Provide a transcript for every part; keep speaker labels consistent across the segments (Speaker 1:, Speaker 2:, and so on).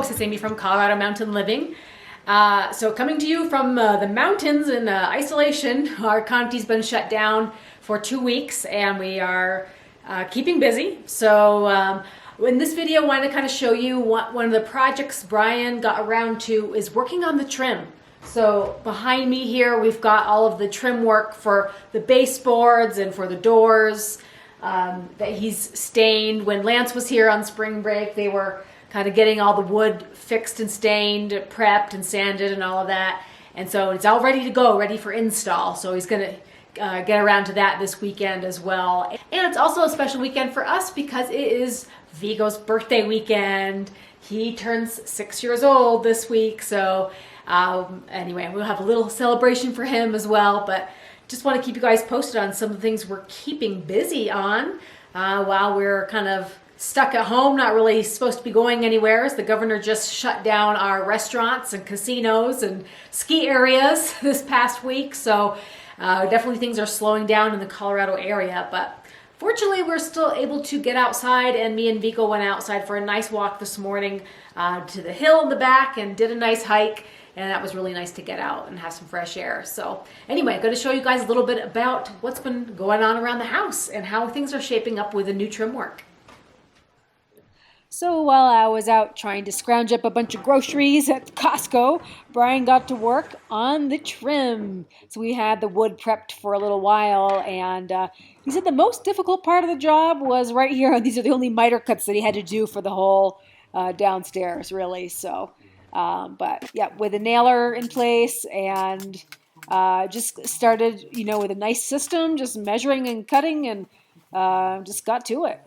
Speaker 1: folks, it's Amy from Colorado Mountain Living. So coming to you from the mountains in isolation. Our county's been shut down for 2 weeks and we are keeping busy. So in this video I wanted to kind of show you one of the projects Brian got around to is working on the trim. So behind me here we've got all of the trim work for the baseboards and for the doors that he's stained. When Lance was here on spring break, they were kind of getting all the wood fixed and stained, prepped and sanded and all of that. And so it's all ready to go, ready for install. So he's going to get around to that this weekend as well. And it's also a special weekend for us because it is Viggo's birthday weekend. He turns 6 years old this week. So anyway, we'll have a little celebration for him as well. But just want to keep you guys posted on some of the things we're keeping busy on while we're kind of stuck at home, not really supposed to be going anywhere, as the governor just shut down our restaurants and casinos and ski areas this past week. So definitely things are slowing down in the Colorado area, but fortunately we're still able to get outside, and me and Viggo went outside for a nice walk this morning to the hill in the back and did a nice hike, and that was really nice to get out and have some fresh air. So anyway, I'm going to show you guys a little bit about what's been going on around the house and how things are shaping up with the new trim work. So while I was out trying to scrounge up a bunch of groceries at Costco, Brian got to work on the trim. So we had the wood prepped for a little while, and he said the most difficult part of the job was right here. These are the only miter cuts that he had to do for the whole downstairs, really. So, but yeah, with a nailer in place and just started, with a nice system, just measuring and cutting, and just got to it.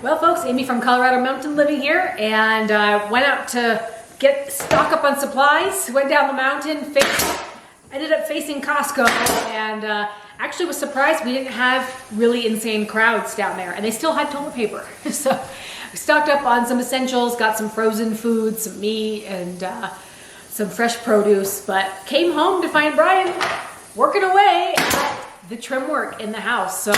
Speaker 1: Well, folks, Amy from Colorado Mountain Living here, and went out to stock up on supplies. Went down the mountain, ended up facing Costco, and actually was surprised we didn't have really insane crowds down there, and they still had toilet paper. So we stocked up on some essentials, got some frozen foods, some meat, and some fresh produce, but came home to find Brian working away at the trim work in the house. So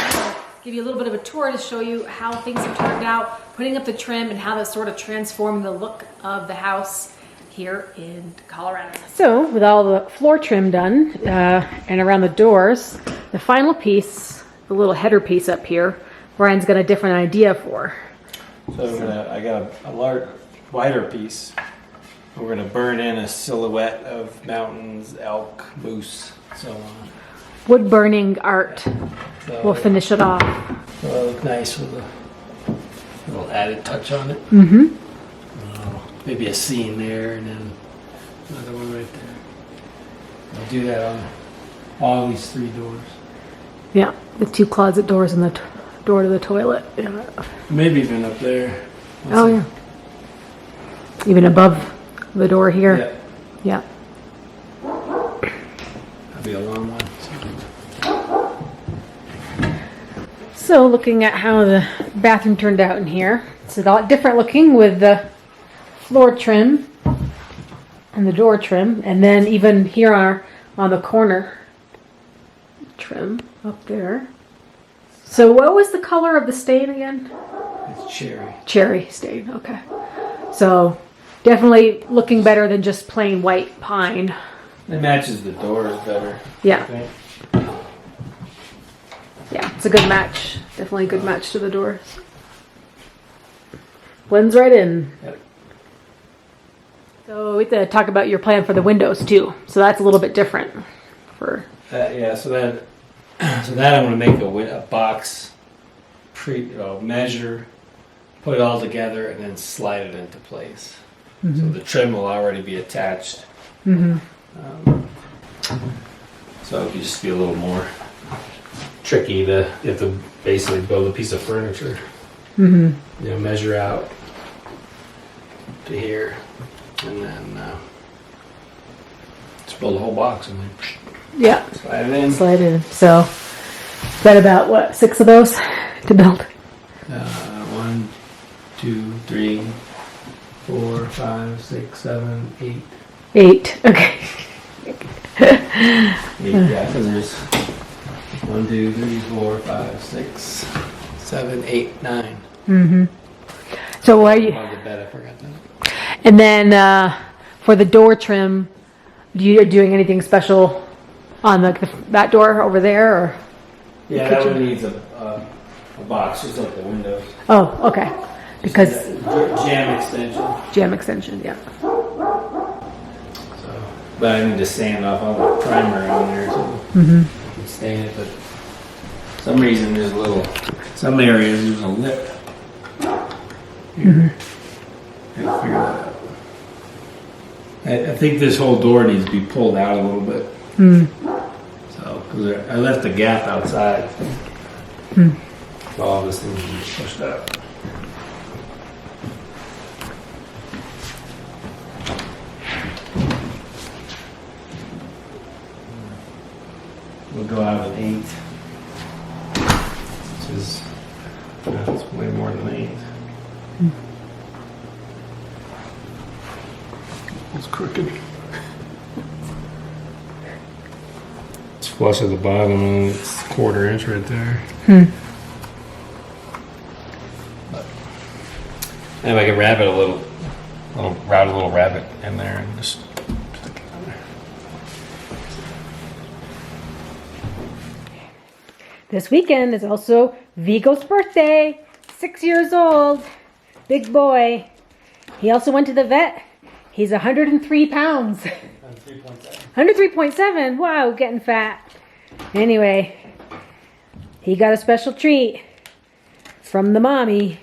Speaker 1: give you a little bit of a tour to show you how things have turned out, putting up the trim and how that's sort of transformed the look of the house here in Colorado. So with all the floor trim done and around the doors, the final piece, the little header piece up here, Brian's got a different idea for.
Speaker 2: So I got a large, wider piece. We're going to burn in a silhouette of mountains, elk, moose, so on.
Speaker 1: Wood burning art will finish it off.
Speaker 2: It'll look nice with a little added touch on it.
Speaker 1: Mm-hmm.
Speaker 2: Maybe a seam there and then another one right there. I'll do that on all these 3 doors.
Speaker 1: Yeah, the 2 closet doors and the door to the toilet. Yeah.
Speaker 2: Maybe even up there.
Speaker 1: Oh, yeah. Even above the door here.
Speaker 2: Yeah.
Speaker 1: Yeah.
Speaker 2: That'll be a long one.
Speaker 1: So looking at how the bathroom turned out in here, it's a lot different looking with the floor trim and the door trim, and then even here on the corner trim up there. So what was the color of the stain again?
Speaker 2: It's cherry.
Speaker 1: Cherry stain, okay. So definitely looking better than just plain white pine.
Speaker 2: It matches the doors better.
Speaker 1: Yeah.
Speaker 2: I think.
Speaker 1: Yeah, it's a good match. Definitely a good match to the doors. Blends right in.
Speaker 2: Yep.
Speaker 1: So we have to talk about your plan for the windows too. So that's a little bit different. For
Speaker 2: Yeah, so that I'm gonna make a box, measure, put it all together, and then slide it into place. So the trim will already be attached. So it could just be a little more tricky. You have to basically build a piece of furniture. You know, measure out to here, and then just build a whole box and then
Speaker 1: yeah,
Speaker 2: slide it in.
Speaker 1: slide in. So is that about what, 6 of those to build?
Speaker 2: 1, 2, 3, 4, 5, 6, 7, 8.
Speaker 1: 8. Okay.
Speaker 2: 8, yeah, because there's 1, 2, 3, 4, 5, 6, 7, 8, 9.
Speaker 1: So why are you?
Speaker 2: On the bed, I forgot that.
Speaker 1: And then for the door trim, are doing anything special on that door over there, or?
Speaker 2: Yeah, that one needs a box, just like the windows.
Speaker 1: Oh, okay. Because
Speaker 2: Jam extension.
Speaker 1: jam extension, yeah.
Speaker 2: So, but I need to sand off all the primer on there so I can stain it. But for some reason, some areas there's a lip. Here. Gotta figure that out. I think this whole door needs to be pulled out a little bit. So, because I left a gap outside. So all this needs to be pushed out. We'll go out with 8, which is that's way more than 8. It's crooked. It's flush at the bottom and it's 1/4 inch right there. But, and if I can wrap it route a little rabbit in there and just stick it on there.
Speaker 1: This weekend is also Viggo's birthday. 6 years old. Big boy. He also went to the vet. He's 103 pounds. 103.7. Wow, getting fat. Anyway, he got a special treat from the mommy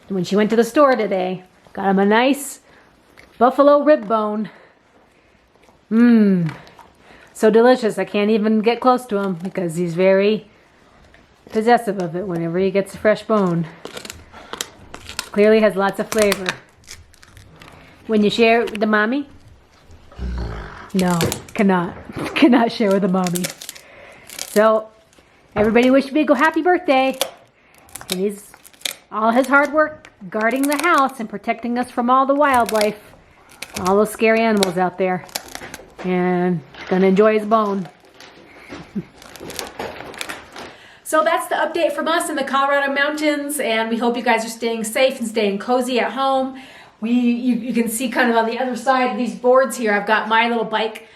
Speaker 1: when she went to the store today. Got him a nice buffalo rib bone. So delicious. I can't even get close to him because he's very possessive of it whenever he gets a fresh bone. Clearly has lots of flavor. When you share it with the mommy? No, cannot share with the mommy. So everybody wish Viggo happy birthday. And all his hard work guarding the house and protecting us from all the wildlife, all those scary animals out there. And gonna enjoy his bone. So that's the update from us in the Colorado mountains, and we hope you guys are staying safe and staying cozy at home. You can see kind of on the other side of these boards here, I've got my little bike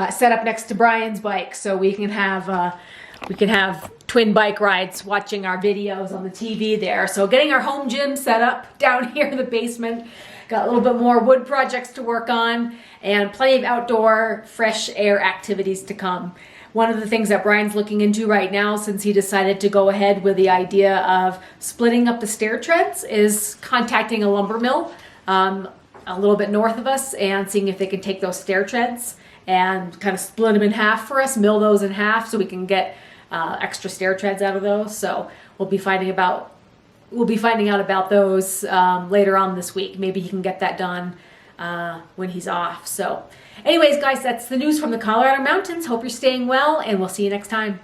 Speaker 1: set up next to Brian's bike, so we can have twin bike rides watching our videos on the TV there. So getting our home gym set up down here in the basement. Got a little bit more wood projects to work on and plenty of outdoor fresh air activities to come. One of the things that Brian's looking into right now, since he decided to go ahead with the idea of splitting up the stair treads, is contacting a lumber mill a little bit north of us and seeing if they can take those stair treads and kind of split them in half for us, mill those in half so we can get extra stair treads out of those. So we'll be finding out about those later on this week. Maybe he can get that done when he's off. So anyways, guys, that's the news from the Colorado mountains. Hope you're staying well, and we'll see you next time.